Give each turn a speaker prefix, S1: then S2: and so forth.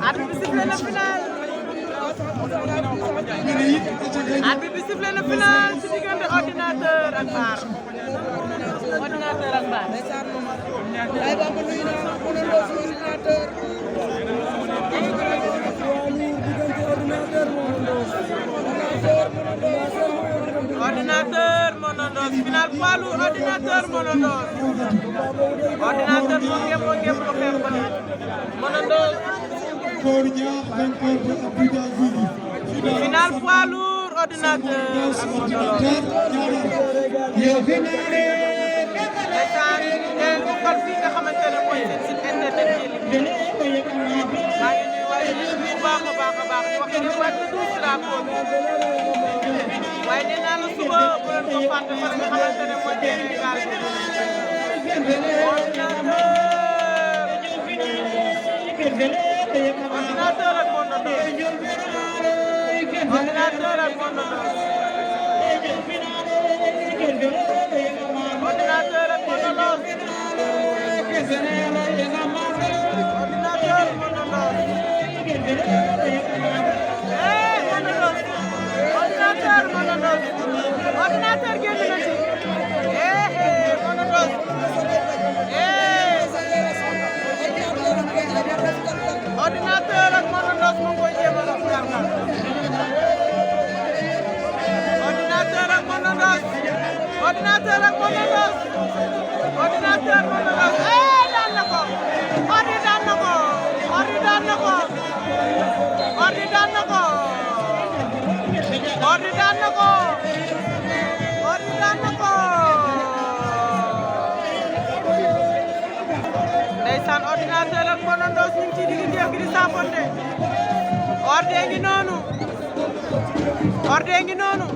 S1: arbitre bi sifflé na final. arbitre bi sifflé na final ci diggante ordinateur ak Mbar. ordinateur ak Mbar. ordinateur Monondos final poids lourd ordinateur Monondos. ordinateur moo ngeem ko xeex ba ne Monondos. final poids lourd ordinateur ak Monondos. ndeysaan ngeen xool fii nga xamante ne mooy seen site internet yi maa ngi nuyu waaye bu baax a baax di wax ne wàcc tuuti drapeau bi waaye nee naa la suba bu leen ko fàtte fa nga xamante ne mooy terrain gaal bi ordinateur ak Monondos. ordinateur ak Monondos. ordinateur ak Monondos. ordinateur Monondos. Monondos. ordinateur Monondos. ordinateur génn na ci. Monondos. ordinateur ak Monondos mu ngi koy jéem a dox gàllankoor. ordinateur ak Monondos. ordinateur ak Monondos. ordinateur Monondos. daan na ko. ordi daan na ko. ordi daan na ko. ordi daan na ko. ordi daan na ko. ordi daan na ko. ndeysaan ordinateur ak Monondos ñu ngi ci digg géew gi di saafonte. ordee ngi noonu. ordee ngi noonu.